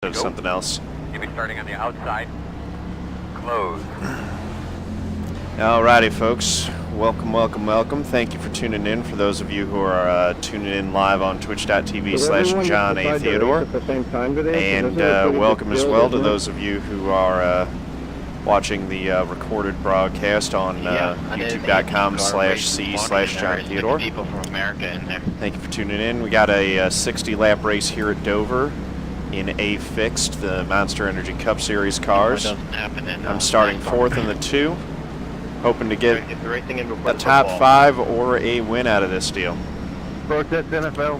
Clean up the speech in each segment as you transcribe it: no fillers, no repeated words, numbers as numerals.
of something else. You'll be starting on the outside. Close. Alrighty, folks. Welcome, welcome, welcome. Thank you for tuning in. For those of you who are tuning in live on twitch.tv/John A. Theodore. And welcome as well to those of you who are watching the recorded broadcast on youtube.com/c/John Theodore. People from America in there. Thank you for tuning in. We got a 60-lap race here at Dover in A Fixed, the Monster Energy Cup Series cars. I'm starting fourth in the 2. Hoping to get a top 5 or a win out of this deal. Protest NFL.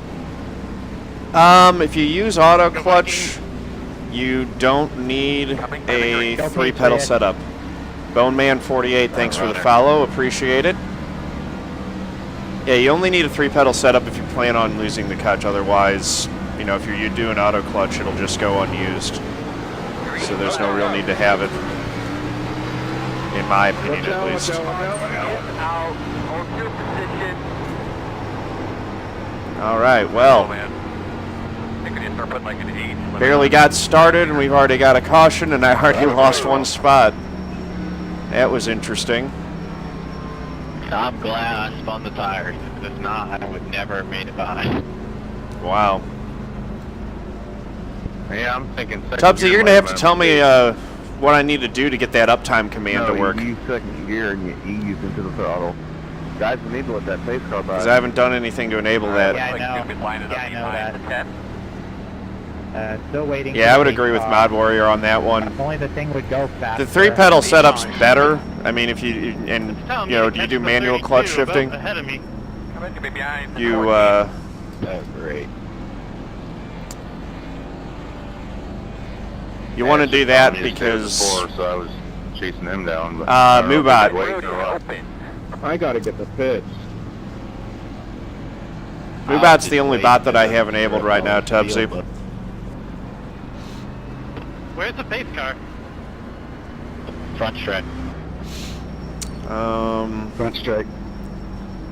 If you use auto clutch, you don't need a 3-pedal setup. Boneman 48, thanks for the follow, appreciate it. Yeah, you only need a 3-pedal setup if you plan on losing the clutch. Otherwise, you know, if you're doing auto clutch, it'll just go unused. So there's no real need to have it. In my opinion, at least. All right, well, barely got started, and we've already got a caution, and I already lost one spot. That was interesting. I'm glad I spun the tires. If not, I would never have made it by. Wow. Yeah, I'm thinking. Tubbsy, you're gonna have to tell me what I need to do to get that uptime command to work. You use second gear and you ease into the throttle. Guys, we need to let that pace car by. Because I haven't done anything to enable that. Yeah, I know. that. Still waiting. Yeah, I would agree with Mod Warrior on that one. If only the thing would go faster. The 3-pedal setup's better. I mean, if you do you do manual clutch shifting, you Oh, great. you want to do that because so I was chasing him down. But, Moobot. I gotta get the pitch. Moobot's the only bot that I have enabled right now, Tubbsy. Where's the pace car? Front strike. Front strike.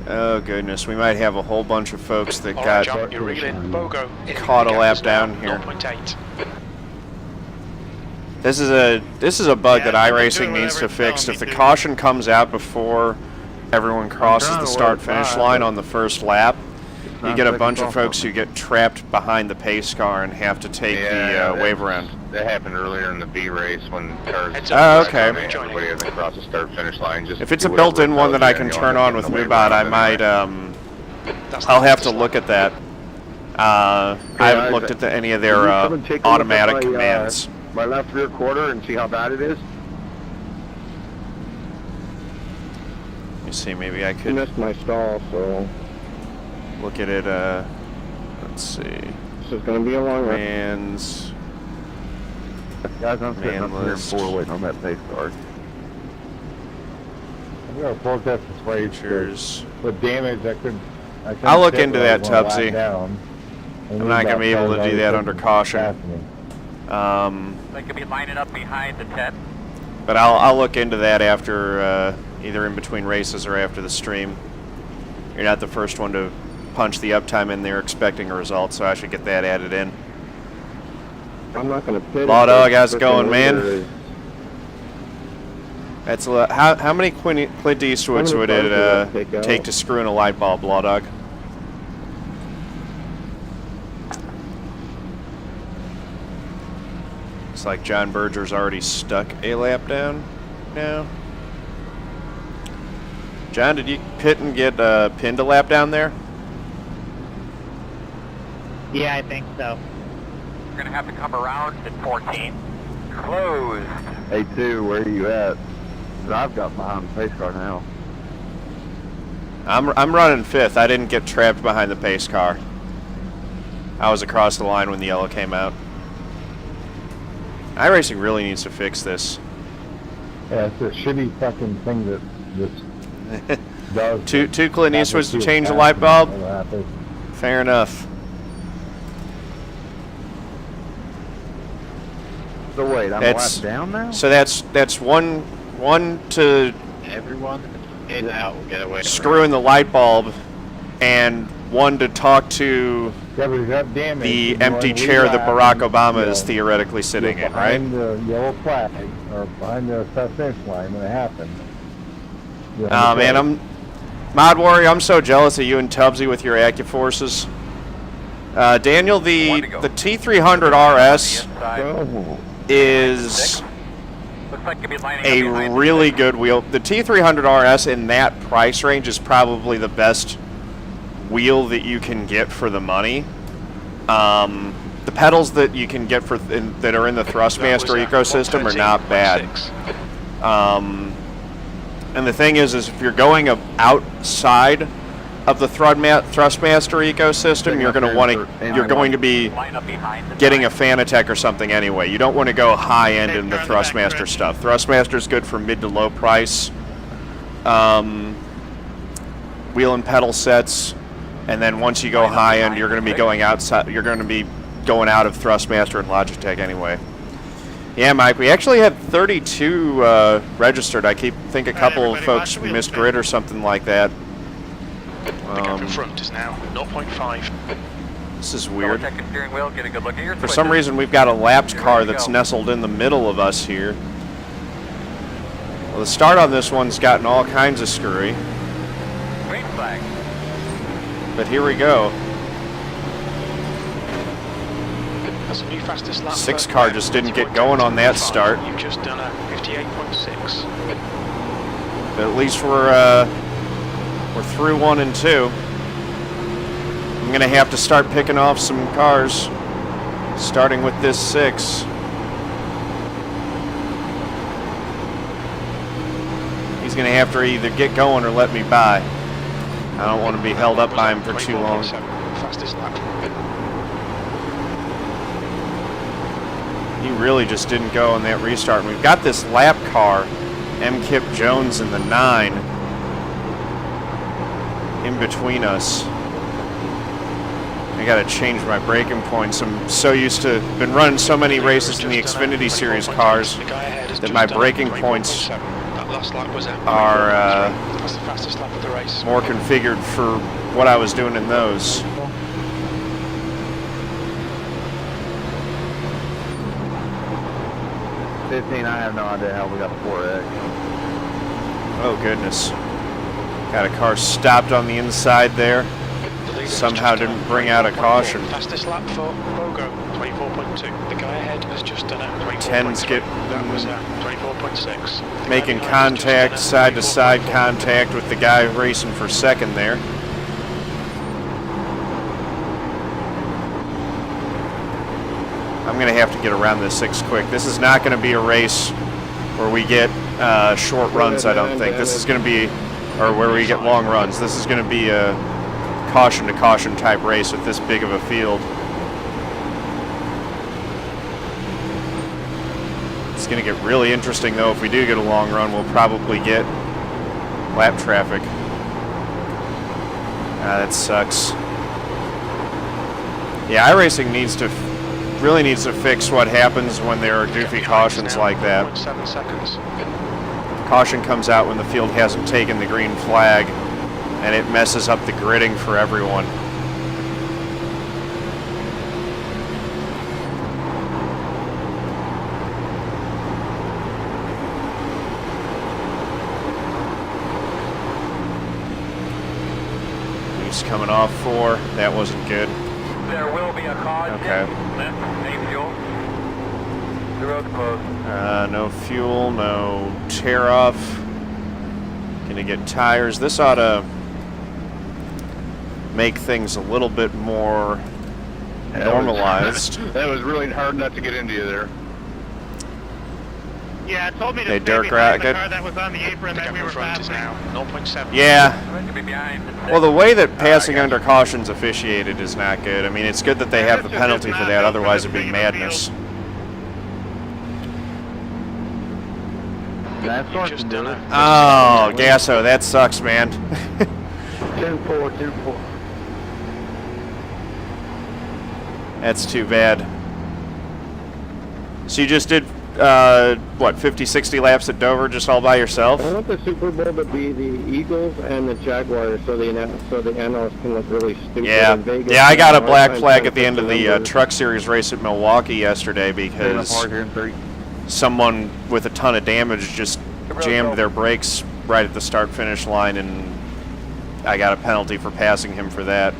Oh goodness, we might have a whole bunch of folks that got You're reeling Bogo caught a lap down here. 0.8. This is a bug that iRacing needs to fix. If the caution comes out before everyone crosses the start-finish line on the first lap, you get a bunch of folks who get trapped behind the pace car and have to take the wave around. That happened earlier in the B race when cars. Oh, okay. Everybody had to cross the start-finish line. Just if it's a built-in one that I can turn on with Moobot, I might. I'll have to look at that. I haven't looked at any of their automatic commands. My left rear quarter and see how bad it is. Let me see, maybe I I could missed my stall, so look at it. Let's see. this is gonna be a long run. Commands. Guys, I'm sitting up here in list. 4 waiting on that pace car. I'm gonna protest this way. Features. With damage, I couldn't I'll look sit into where I that, was gonna lap Tubbsy. down. I'm not gonna be able to do that under caution. They could be lining up behind the 10. But I'll look into that after either in between races or after the stream. You're not the first one to punch the uptime in there expecting a result, so I should get that added in. I'm not gonna pit. Law Dog, how's it going, man? That's a lot. How many Clint Eastwoods would it take to screw in a light bulb, Law Dog? Looks like John Berger's already stuck a lap down now. John, did you pit and get pinned a lap down there? Yeah, I think so. We're going to have to come around at 14. Closed. Hey, 2, where are you at? 'Cause I've got behind the pace car now. I'm running 5th. I didn't get trapped behind the pace car. I was across the line when the yellow came out. iRacing really needs to fix this. Yeah, it's a shitty fucking thing that does. two Clint Eastwoods to change the light bulb? Fair enough. So wait, I'm a lap down now? So that's one to Everyone in out will get away. screw in the light bulb, and one to talk to Yeah, but it got damaged. the You know, empty and we chair that laughed Barack and, Obama you is know, theoretically sitting in, right? behind the yellow flag, or behind the finish line when it happened. You know, Oh man, Mod Warrior, I'm so jealous of you and Tubbsy with your AccuForces. Daniel, the T300 RS Oh, is Looks like you'll be lining up a behind the really six. good wheel. The T300 RS in that price range is probably the best wheel that you can get for the money. The pedals that you can get for that are in the Thrustmaster ecosystem are not bad. And the thing is if you're going outside of the Thrustmaster ecosystem, you're going to be Line up behind the getting a nine. Fanatec or something anyway. You don't want to go high end in the Thrustmaster stuff. Thrustmaster's good for mid to low price wheel and pedal sets, and then once you go high end, you're going to be going outside. You're going to be going out of Thrustmaster and Logitech anyway. Yeah, Mike, we actually had 32 registered. I think a couple of folks missed grid or something like that. The gap in front is now 0.5. This is Double weird. check your steering wheel, get a good look at your For some switches. reason, we've got a lapped car ready to that's go. nestled in the middle of us here. Well, the start on this one's gotten all kinds of screwy, Green flag. but here we go. That's a new fastest lap. Six for car lap, just didn't get going on that 20.25. start. You've just done a 58.6. But at least we're through 1 and 2. I'm gonna have to start picking off some cars, starting with this 6. He's gonna have to either get going or let me by. I don't want to be held up by him for too long. 24.7, Fastest lap. He really just didn't go on that restart. And we've got this lap car, M. Kip Jones in the 9, in between us. I gotta change my braking points. I'm so used to, been running so many races in the Xfinity Series cars that my braking points That last lap was at are 24.3. That's the fastest lap of the race. more configured for what I was doing in those. I have no idea how we got the 4X. Oh goodness. Got a car stopped on the inside there. The leader has Somehow just done didn't bring out a 24.4. caution. Fastest lap for Bogo, 24.2. The guy ahead has just done a 24.3. Tens get That was 24.6. making contact, side to side contact with the guy racing for second there. I'm going to have to get around this 6 quick. This is not going to be a race where we get short runs, I don't think. This is going to be, or where we get long runs. This is going to be a caution to caution type race with this big of a field. It's going to get really interesting though. If we do get a long run, we'll probably get lap traffic. That sucks. Yeah, iRacing really needs to fix what happens when there are goofy cautions like that. 0.7 seconds. Caution comes out when the field hasn't taken the green flag, and it messes up the gridding for everyone. He's coming off 4. That wasn't good. There will be a caution. Okay. Save fuel. The road's closed. No fuel, no tear off. Gonna get tires. This ought to make things a little bit more normalized. That was really hard not to get into you there. Yeah, it told me to Hey, stay Dirk behind the Rocket. car that was on the apron The that gap we in were front is passing. now 0.7. Yeah. You'll be behind the six. Well, the way that passing under caution's officiated is not good. I mean, it's good that they have the penalty for that. Otherwise, it'd be madness. That's You've just done a Oh, Gasso, that sucks, man. 10-4, 10-4. That's too bad. So you just did what, 50, 60 laps at Dover just all by yourself? I want the Super Bowl to be the Eagles and the Jaguars, so the analysts can look really stupid Yeah, in Vegas. yeah. I got a And black I'm flag trying at the to end of put the numbers. Truck Series race at Milwaukee yesterday Staying up because hard here in 3. someone with a ton of damage just jammed their brakes right at the start-finish line, and I got a penalty for passing him for that.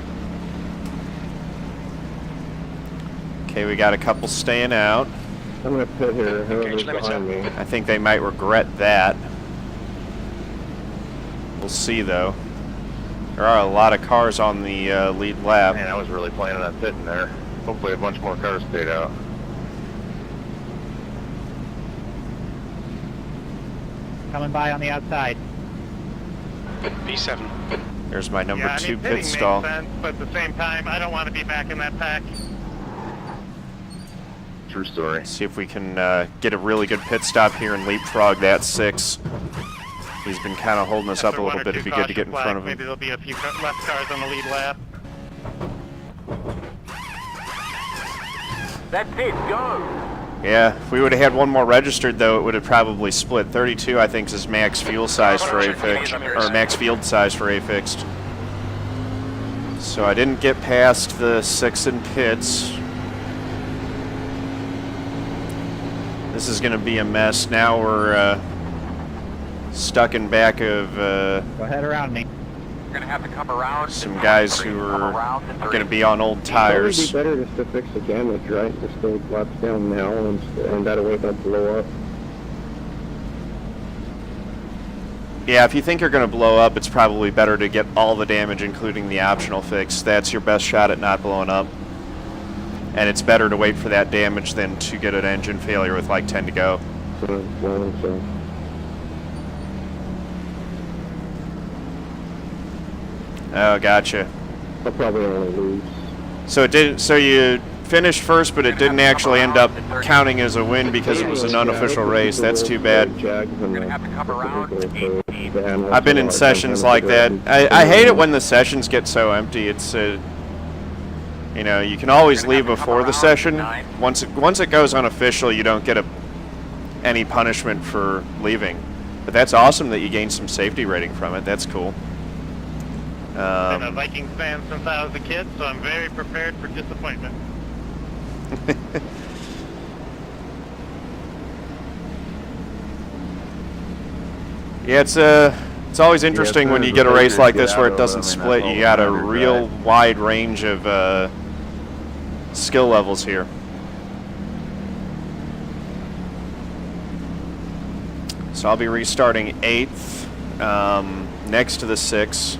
Okay, we got a couple staying out. I'm going to pit here, whoever's Engage limiter. behind me. I think they might regret that. We'll see, though. There are a lot of cars on the lead lap. Man, I was really planning on sitting there. Hopefully a bunch more cars stayed out. Coming by on the outside. P7. There's my number 2 pit stall. Sense, but at the same time, I don't want to be back in that pack. True story. See if we can get a really good pit stop here and leapfrog that 6. He's been kind of holding us up a little bit. It'd be good to get in front of him. Maybe there'll be a few less cars on the lead lap. That's it, go! Yeah, if we would have had one more registered, though, it would have probably split. 32, I think, is max fuel size for A fixed, or max field size for A fixed. So I didn't get past the 6 in pits. This is going to be a mess. Now we're stuck in back of Go ahead around me. You're gonna have to come around. some guys who are going to be on old tires. It would be better just to fix the damage, right? Just go laps down now, and that way don't blow up. Yeah, if you think you're going to blow up, it's probably better to get all the damage, including the optional fix. That's your best shot at not blowing up. And it's better to wait for that damage than to get an engine failure with like 10 to go. So Oh, gotcha. I'll probably only lose. So it did. So you finished first, but it didn't actually end up counting as a win because it was an unofficial race. That's too bad. You're gonna have to come around to 18. I've been in sessions like that. I hate it when the sessions get so empty. It's you know, you can always leave before the session. Once it goes unofficial, you don't get any punishment for leaving. But that's awesome that you gained some safety rating from it. That's cool. Been a Vikings fan since I was a kid, so I'm very prepared for disappointment. Yeah, it's always interesting when you get a race like this where it doesn't split. You got a real wide range of skill levels here. So I'll be restarting 8th, next to the 6.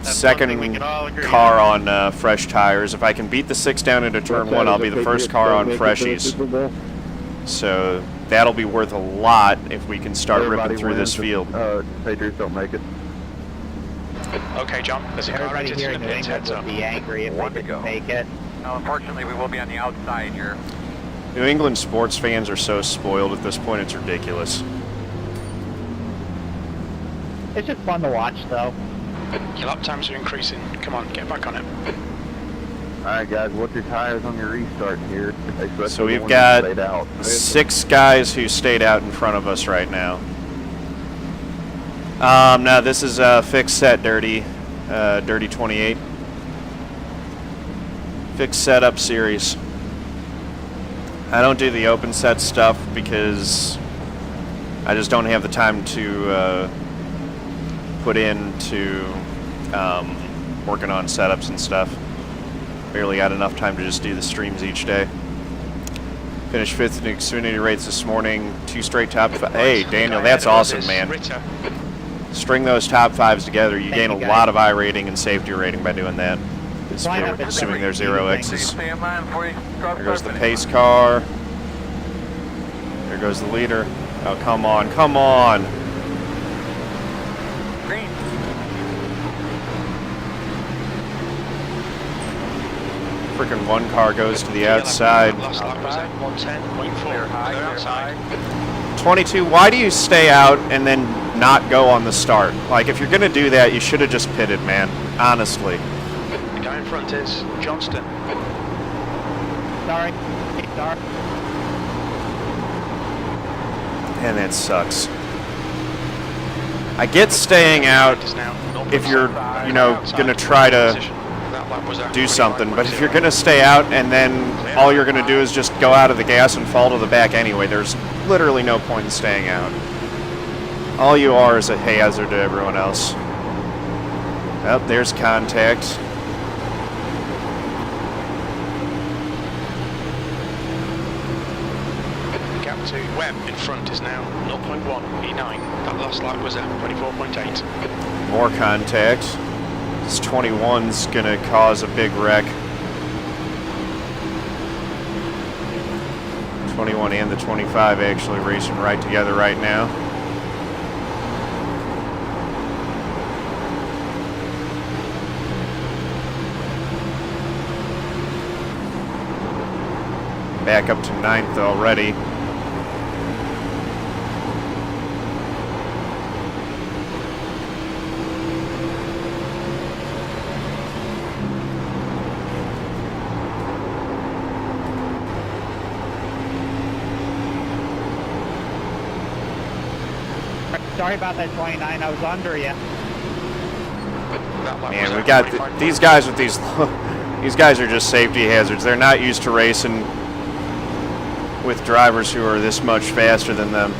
That's Second one thing we can all agree car on fresh tires. If I can beat the 6 down into turn 1, I'll be the first car on freshies. So that'll be worth a lot if we can start Everybody ripping through this field. Patriots don't make it. Okay, John. There's a car Everybody right here in in the New pits, England heads would up. be angry if One they to didn't go. make it. No, unfortunately, we will be on the outside here. New England sports fans are so spoiled at this point, it's ridiculous. It's just fun to watch, though. Your lap times are increasing. Come on, get back on it. Alright guys, what's your tires on your restart here? Especially So the we've ones that stayed got out. 6 guys who stayed out in front of us right now. Now this is a fixed set, Dirty 28. Fixed setup series. I don't do the open set stuff because I just don't have the time to put into working on setups and stuff. Barely got enough time to just do the streams each day. Finished 5th in Xfinity rates this morning. 2 straight top 5. Hey, Daniel, that's awesome, man. Ritter. String those top 5s together. You gain a you, guys. lot of I rating and safety rating by doing that. Line up and Assuming there's every 0 X's. X's. Stay in line before you start There goes the pressing. pace car. There goes the leader. Oh, come on, come on. Green. Freaking one car goes to the outside. Last lap was at 110.4. Clear high, They're clear outside. high. 22, why do you stay out and then not go on the start? Like, if you're going to do that, you should have just pitted, man. Honestly. The guy in front is Johnston. Sorry. Sorry. Man, that sucks. I get staying out if you're, you know, gonna try to do something, but if you're gonna stay out and then all you're gonna do is just go out of the gas and fall to the back anyway, there's literally no point in staying out. All you are is a hazard to everyone else. Oh, there's contact. Gap to Webb in front is now 0.1 E9. That last lap was at 24.8. More contact. This 21's gonna cause a big wreck. 21 and the 25 actually racing right together right now. Back up to 9th already. Sorry about that 29. I was under you. Man, we got these guys with these. These guys are just safety hazards. They're not used to racing with drivers who are this much faster than them.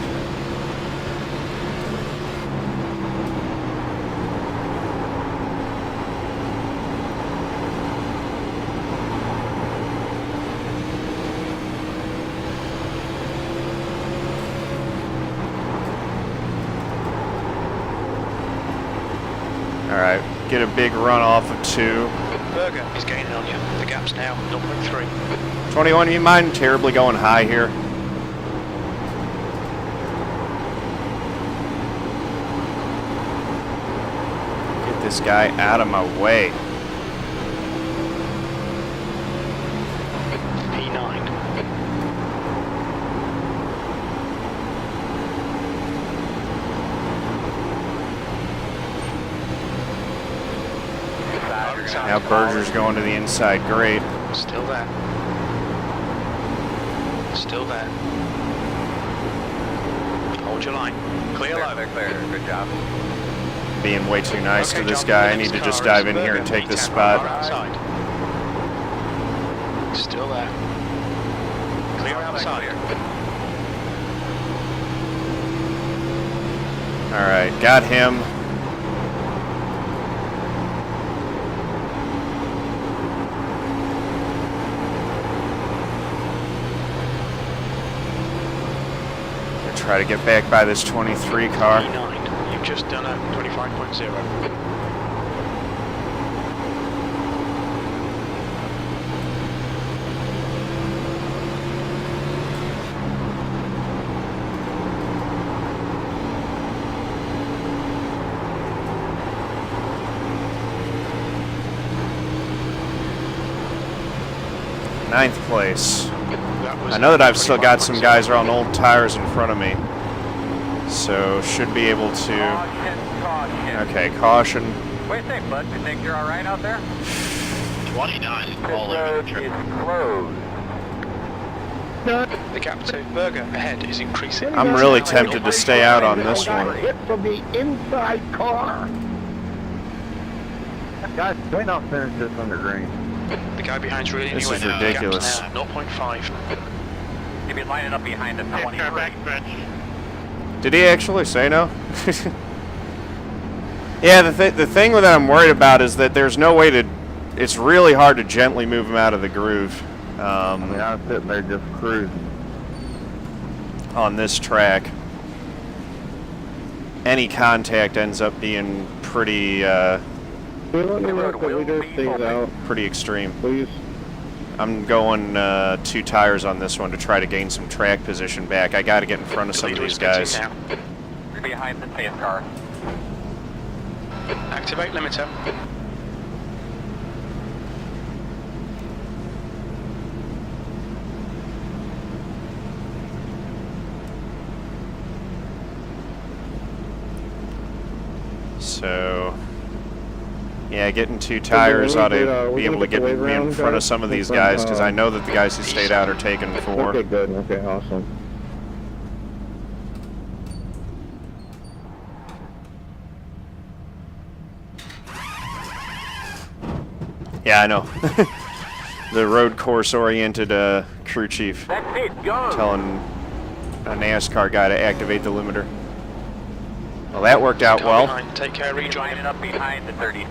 All right, get a big run off of 2. Berger is gaining on you. The gap's now 0.3. 21, do you mind terribly going high here? Get this guy out of my way. E9. Now Berger's going to the inside. Great. Still there. Still there. Hold your line. Clear low. Clear. Good job. Being way too nice Okay, to this John, guy. I the need to next just car dive is in here and Berger. take this P10 spot. outside. Still there. Clear outside. All right, got him. Try to get back by this 23 car. E9. You've just done a 25.0. Ninth place. That was I know that I've still got some 25.0. guys on old tires in front of me, so should be able to. Caution. Okay, caution. What do you think, bud? You think you're all right out there? 29 is This all over road the trip. is closed. The gap to Berger ahead is increasing. I'm really tempted to stay out on this one. Hit from the inside car. Guys, do not finish this under green. The guy behind's really This anyway is now. ridiculous. Gap's now 0.5. You'll be lining up behind the 23. Did he actually say no? Yeah, the thing that I'm worried about is that there's no way to. It's really hard to gently move him out of the groove I mean, I was sitting there just cruising. on this track. Any contact ends up being pretty We let me know if the leader stays out, pretty extreme. please. I'm going 2 tires on this one to try to gain some track position back. I got to get in front of some of Leader these is getting guys. now. You're behind the safe car. Activate limiter. So, yeah, getting 2 tires ought to be able to get me in front of some of these guys because I know that the guys who stayed out are taking 4. Okay, good. Okay, awesome. Yeah, I know. The road course-oriented crew chief That's it, go. telling a NASCAR guy to activate the limiter. Well, that worked out Car well. behind. Take care, rejoin Lining him. up behind the 30.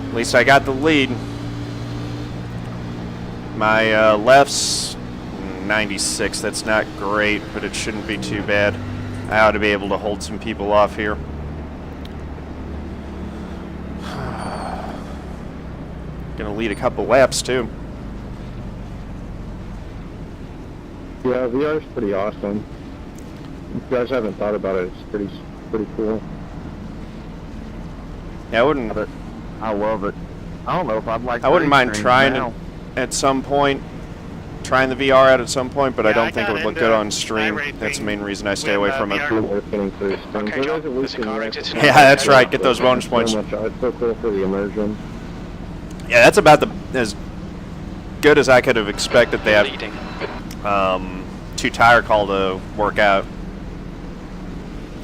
At least I got the lead. My left's 96. That's not great, but it shouldn't be too bad. I ought to be able to hold some people off here. Gonna lead a couple laps too. Yeah, VR is pretty awesome. If you guys haven't thought about it, it's pretty cool. Yeah, I wouldn't I love it. I don't know if I'd like. I wouldn't mind race trying now. it at some point. Trying the VR out at some point, but I Yeah, don't I think it got would look into good on stream. iRacing That's the main reason I stay with, away from it. VR. Working for this thing. Okay, So John, there's a there's a weekend car race. exiting. Yeah, that's right. Get those bonus So points. much. It's so cool for the immersion. Yeah, that's about as good as I could have expected. They Leading. have 2 tire call to work out.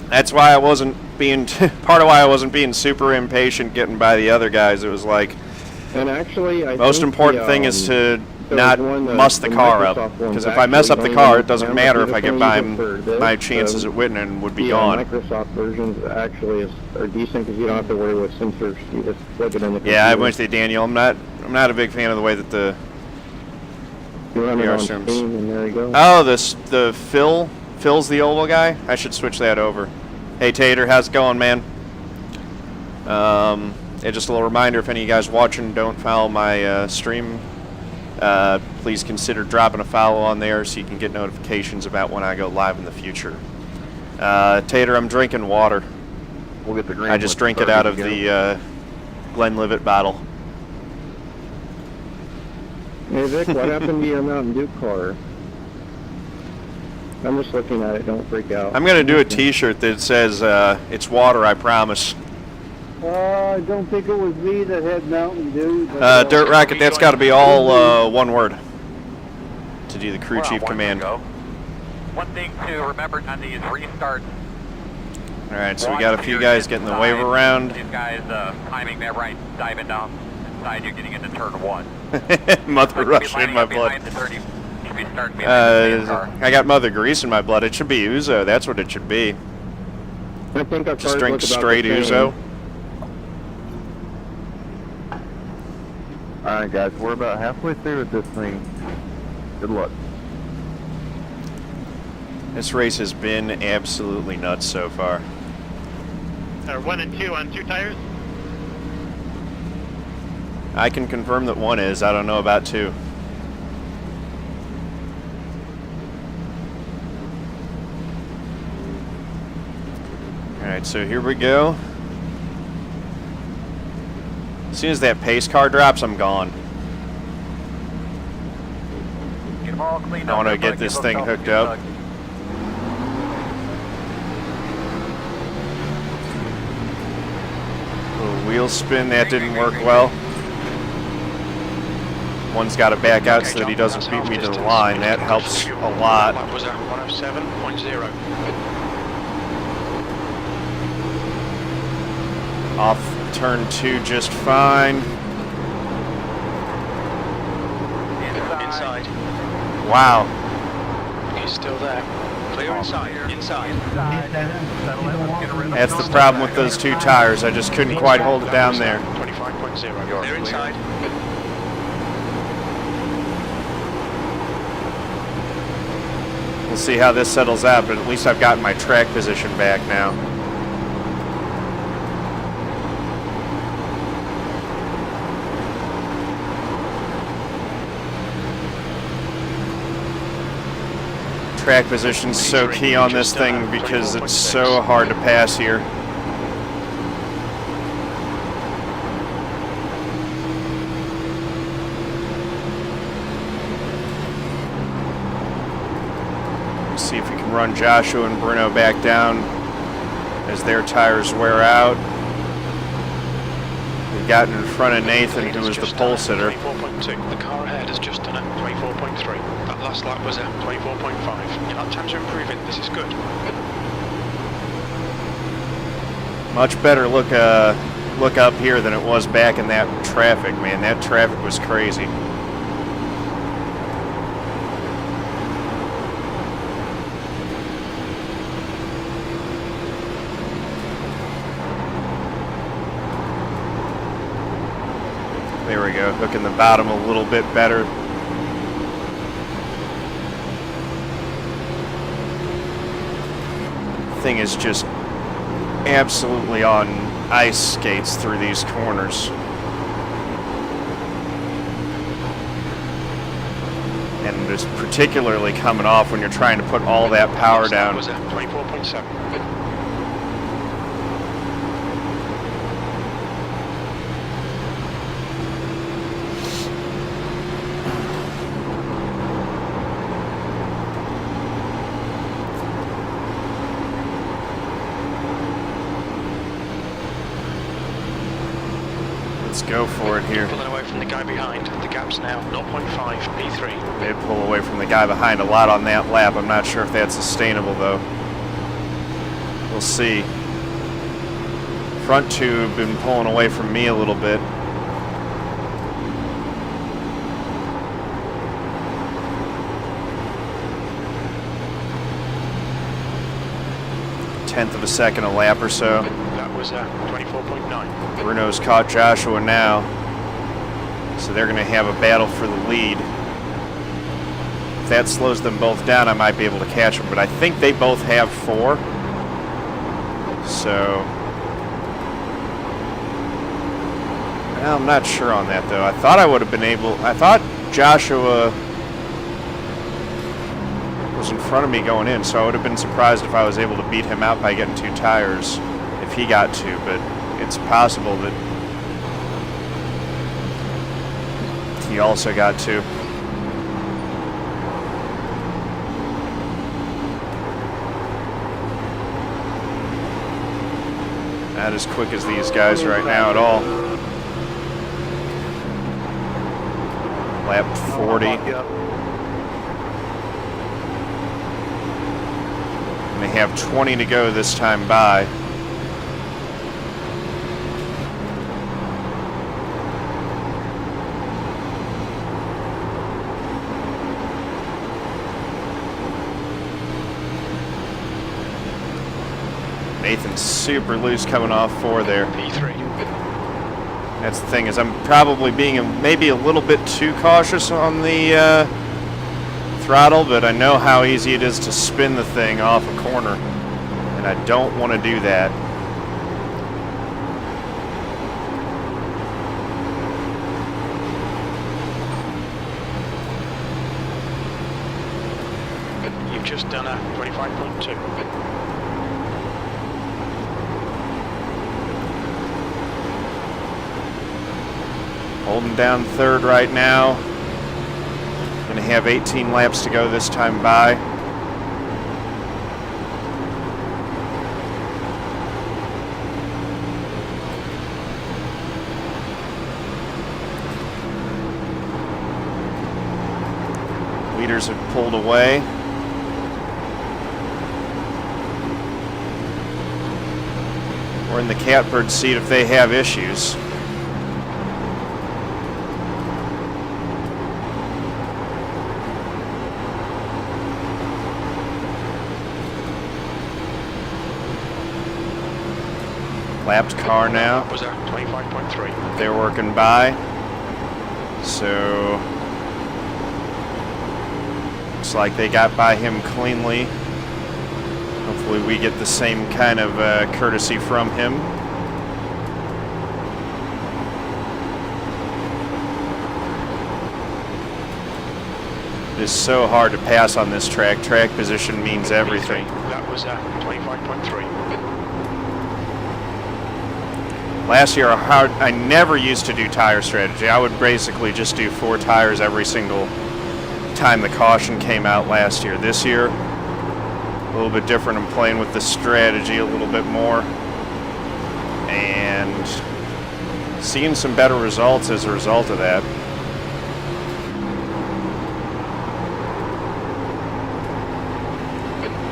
That's why I wasn't being part of why I wasn't being super impatient getting by the other guys. It was like And actually, I most think important the, thing is to there not was one, muss the car up, Microsoft one's because if I mess up actually the car, only it doesn't on matter the if I get phone by user for this, my chances at winning would be the gone. Microsoft versions actually are decent because you don't have to worry with sensors. You just plug it in the computer. Yeah, I went to you, Daniel. I'm not a big fan of the way that the You run it VR on streams. Steam, and there you go. Oh, the Phil's the oval guy. I should switch that over. Hey Tater, how's it going, man? Yeah, just a little reminder, if any of you guys watching don't follow my stream, please consider dropping a follow on there so you can get notifications about when I go live in the future. Tater, I'm drinking water. We'll get the green. I just with drink it 30 out of to go. the Glenlivet bottle. Hey Vic, what happened to your Mountain Dew car? I'm just looking at it. Don't freak out. I'm gonna do a T-shirt that says "It's water, I promise." I don't think it was me that had Mountain Dew. Dirt Rocket, that's got to be all one word to do the crew We're on chief one command. to go. One thing to remember on these restarts. All right, so we got a few guys getting the wave around. These guys timing that right, diving down inside. You're getting into turn 1. Mother Should be Russia in lining my up blood. behind the 30. Should be starting behind the same car. I got Mother Grease in my blood. It should be Uzo. That's what it should be. I think our Just cars drink look about straight the same. Uzo. All right, guys, we're about halfway through with this thing. Good luck. This race has been absolutely nuts so far. 1 and 2 on 2 tires. I can confirm that 1 is. I don't know about 2. All right, so here we go. As soon as that pace car drops, I'm gone. Get them all cleaned I up. want to Everybody get this get thing hooked hooked up. Little wheel spin, that didn't work well. One's got to back out so that he doesn't beat me to the line. That helps a lot. Lap was at 107.0. Off turn 2 just fine. Inside. Wow. He's still there. Clear inside. Inside. That's the problem with those 2 tires. I just couldn't quite hold it down there. 25.0. Clear inside. We'll see how this settles out, but at least I've gotten my track position back now. Track position's so key on this thing because it's so hard to pass here. See if we can run Joshua and Bruno back down as their tires wear out. We've gotten in front of Nathan, who was the pole sitter. 24.2. The car ahead has just done it. 24.3. That last lap was at 24.5. Your lap times are improving. This is good. Much better look look up here than it was back in that traffic, man. That traffic was crazy. There we go, hooking the bottom a little bit better. Thing is just absolutely on ice skates through these corners. And just particularly coming off when you're trying to put all that power down. Was at 24.7. Go for it here. Pulling away from the guy behind. The gap's now 0.5 P3. They pull away from the guy behind a lot on that lap. I'm not sure if that's sustainable though. We'll see. Front two have been pulling away from me a little bit. Tenth of a second a lap or so. That was 24.9. Bruno's caught Joshua now, so they're going to have a battle for the lead. If that slows them both down, I might be able to catch them, but I think they both have 4. So, well, I'm not sure on that though. I thought I would have been able, I thought Joshua was in front of me going in, so I would have been surprised if I was able to beat him out by getting 2 tires if he got 2, but it's possible that he also got 2. Not as quick as these guys right now at all. Lap 40. And they have 20 to go this time by. Nathan's super loose coming off 4 there. P3. That's the thing, is I'm probably being maybe a little bit too cautious on the throttle, but I know how easy it is to spin the thing off a corner, and I don't want to do that. You've just done a 25.2. Holding down 3rd right now. Going to have 18 laps to go this time by. Leaders have pulled away. We're in the catbird seat if they have issues. Lapped car now. Was at 25.3. They're working by. So looks like they got by him cleanly. Hopefully we get the same kind of courtesy from him. It is so hard to pass on this track. Track position means everything. That was at 25.3. Last year, I never used to do tire strategy. I would basically just do 4 tires every single time the caution came out last year. This year, a little bit different. I'm playing with the strategy a little bit more and seeing some better results as a result of that.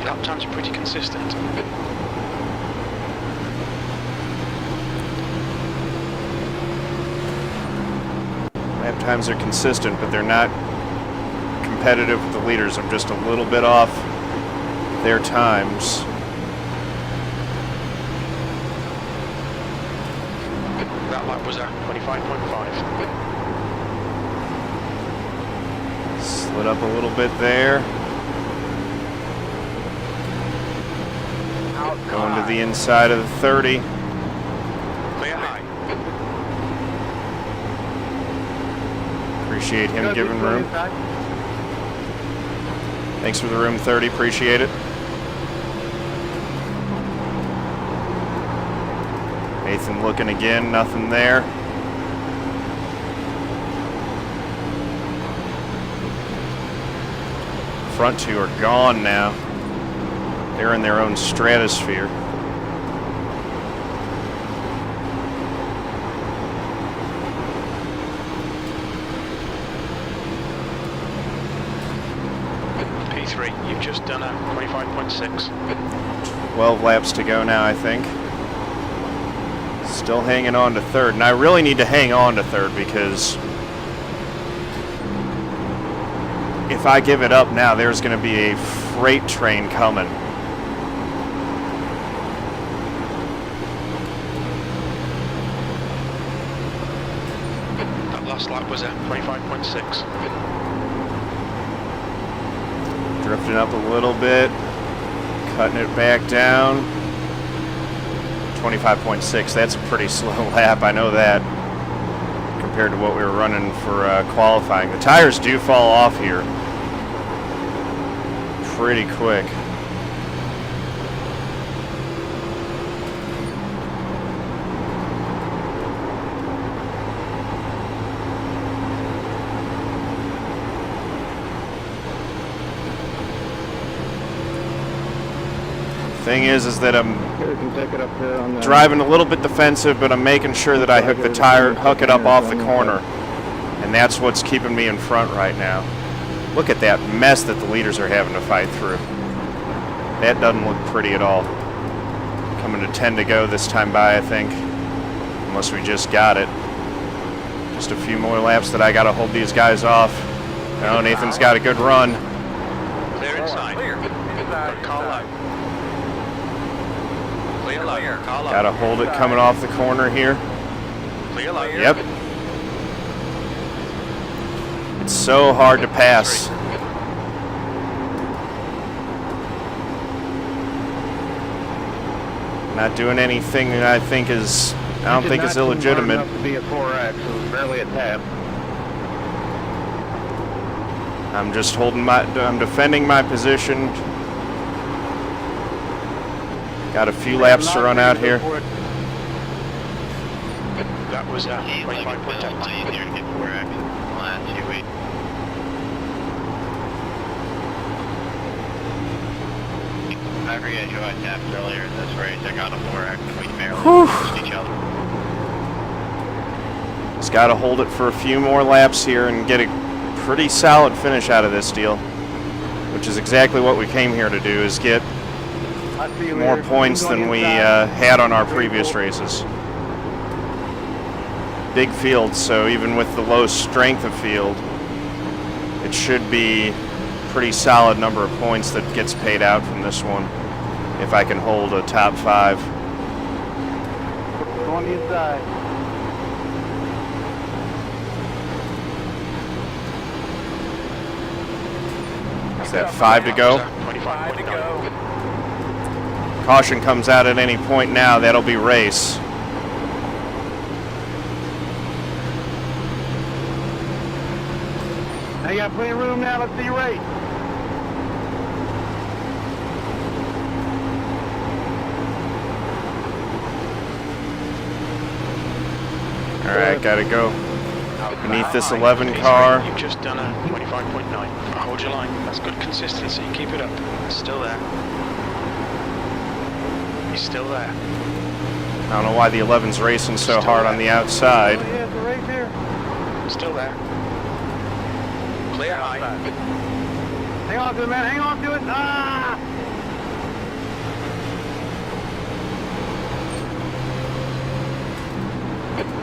Lap times are pretty consistent. Sometimes they're consistent, but they're not competitive with the leaders. I'm just a little bit off their times. That lap was at 25.5. Slid up a little bit there. Going to the inside of the 30. Clear high. Appreciate him giving room. Thanks for the room, 30. Appreciate it. Nathan looking again. Nothing there. Front two are gone now. They're in their own stratosphere. P3, you've just done a 25.6. 12 laps to go now, I think. Still hanging on to third. And I really need to hang on to third because if I give it up now, there's going to be a freight train coming. That last lap was at 25.6. Drifting up a little bit, cutting it back down. 25.6, that's a pretty slow lap, I know that, compared to what we were running for qualifying. The tires do fall off here pretty quick. Thing is that I'm driving a little bit defensive, but I'm making sure that I hook it up off the corner, and that's what's keeping me in front right now. Look at that mess that the leaders are having to fight through. That doesn't look pretty at all. Coming to 10 to go this time by, I think, unless we just got it. Just a few more laps that I got to hold these guys off. Oh, Nathan's got a good run. Clear inside. Clear. Car light. Clear light. Car light. Got to hold it coming off the corner here. Clear light. Yep. It's so hard to pass. Not doing anything that I don't think is illegitimate. To be a 4X, it was barely a tap. I'm just I'm defending my position. Got a few laps to run out here. That was at 25.8. I forget who I tapped earlier in this race. I got a 4X and we barely pushed each other. Just got to hold it for a few more laps here and get a pretty solid finish out of this deal, which is exactly what we came here to do, is get more points than we had on our previous races. Big field, so even with the low strength of field, it should be pretty solid number of points that gets paid out from this one if I can hold a top 5. On the inside. Is that 5 to go? 25 to go. Caution comes out at any point now. That'll be race. Now you got plenty of room now. Let's see you race. All right, gotta go beneath this 11 car. You've just done a 25.9. Hold your line. That's good consistency. Keep it up. It's still there. He's still there. I don't know why the 11's racing so hard on the outside. Yeah, it's a race here. Still there. Clear high. Hang on to it, man. Hang on to it. Ah!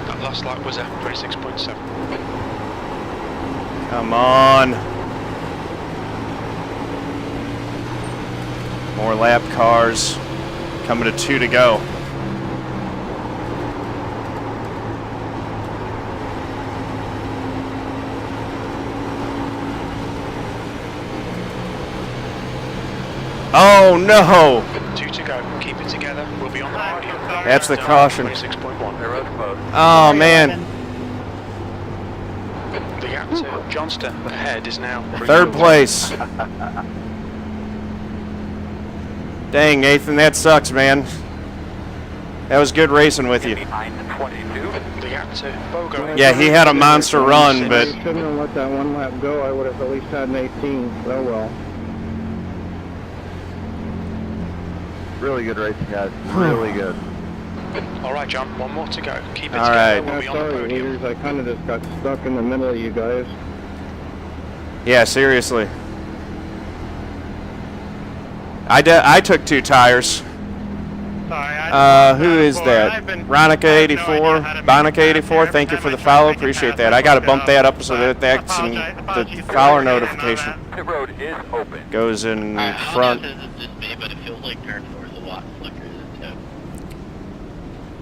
That last lap was at 26.7. Come on. More lap cars. Coming to 2 to go. Oh no! 2 to go. Keep it together. We'll be on the podium. That's the caution. 26.1. The road's closed. Oh man. The gap to Johnston ahead is now 3rd place. Dang, Nathan, that sucks, man. That was good racing with you. Behind the 22. The gap to Bogo. Yeah, he had a monster run, but I shouldn't have let that one lap go. I would have at least had an 18. Oh well. Really good racing, guys. Really good. All right, John. One more to go. Keep it All together. right. We'll Yeah, be on the sorry, podium. haters. I kind of just got stuck in the middle of you guys. yeah, seriously. I took 2 tires. Sorry, Who is that? Ronica 84, Bonica 84. Thank you for the follow. Appreciate that. I got to bump that up so that that's in the follower notification The road is open. goes in I don't front. know if this is just me, but it feels like turn 4 is a lot slicker than 2.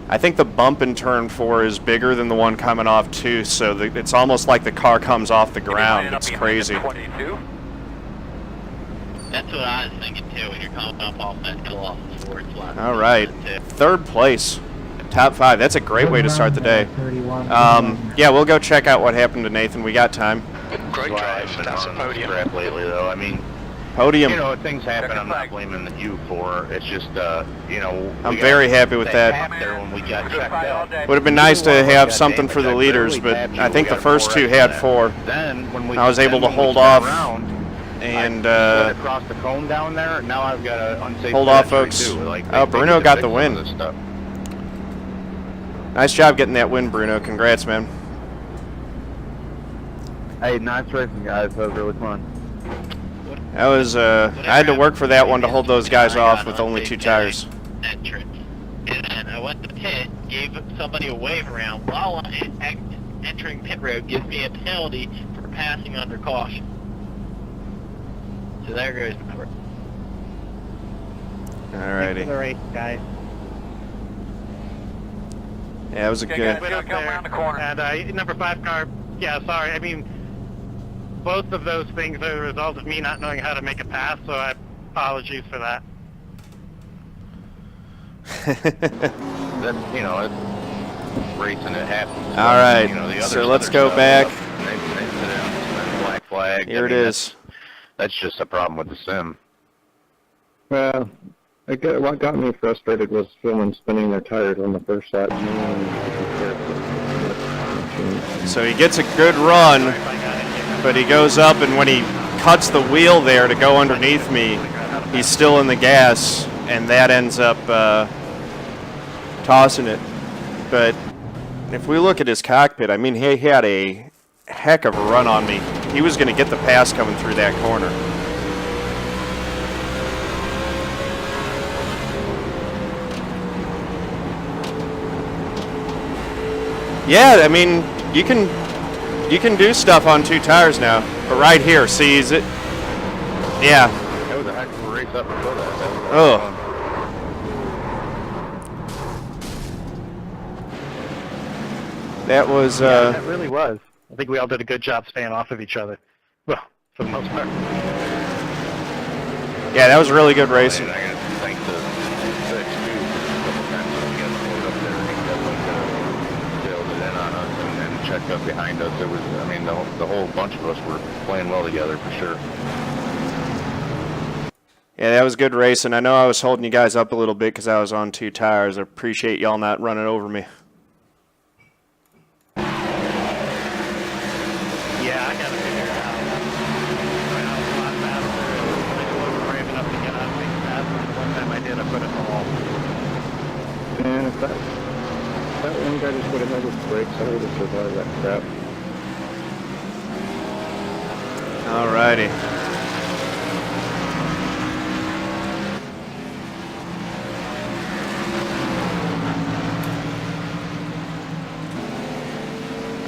I think the bump in turn 4 is bigger than the one coming off 2, so it's almost like the car comes off the ground. It's crazy. 22. That's what I was thinking too when you're coming up off that hill off the sports line. All right, 3rd place, top 5. That's a great way to start the day. Yeah, we'll go check out what happened to Nathan. We got time. Great drive. That's a podium. Crap lately, though. I mean, Podium. you know, things happen. I'm not blaming you for. It's just, you know. I'm very happy with that. There when we got checked out. Would have been nice to have something for the leaders, but I think the first 2 had 4. Then when we I was able to then when we hold turn off around, and I split across the cone down there. Now I've got an unsafe hold off, trajectory, folks. too. Like, Oh, they Bruno need to got fix the some win. of this stuff. Nice job getting that win, Bruno. Congrats, man. Hey, nice racing, guys. That was really fun. That was, I had to work for that one to hold those guys off with only 2 tires. Entrance. And then I went to pit, gave somebody a wave around while I'm entering pit road, gives me a penalty for passing under caution. So there goes my work. Alrighty. the race, guys. Yeah, it was a Okay, good. guys, come around the corner. And number 5 car, yeah, sorry. I mean, both of those things are the result of me not knowing how to make a pass, so I apologies for that. That's, you know, it's racing. It happens. All right, You know, the so other let's stuff, go back. Black flag. Here it is. That's just a problem with the sim. Well, what got me frustrated was filming spinning their tires on the first lap. So he gets a good run, but he goes up, and when he cuts the wheel there to go underneath me, he's still in the gas, and that ends up tossing it. But if we look at his cockpit, I mean, he had a heck of a run on me. He was going to get the pass coming through that corner. Yeah, I mean, you can do stuff on 2 tires now. But right here, see, is it? Yeah. That was a heck of a race up before that. Oh. That was, Yeah, that really was. I think we all did a good job staying off of each other. Well, for the most part. yeah, that was really good racing. And I got to thank the 6 too. A couple times when we got pulled up there, he definitely sailed it in on us and then checked up behind us. It was, I mean, the whole bunch of us were playing well together for sure. Yeah, that was good racing. I know I was holding you guys up a little bit because I was on 2 tires. I appreciate y'all not running over me. Yeah, I gotta figure it out. Right now it's a lot faster. I wasn't brave enough to get out of it faster. The one time I did, I put it in the wall. Man, if that one guy just would have held his brakes, I would have survived that crap. Alrighty.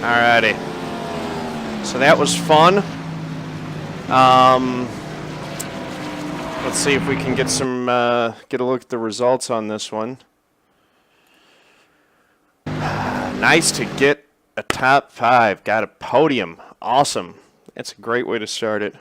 Alrighty. So that was fun. Let's see if we can get some get a look at the results on this one. Nice to get a top 5. Got a podium. Awesome. That's a great way to start it.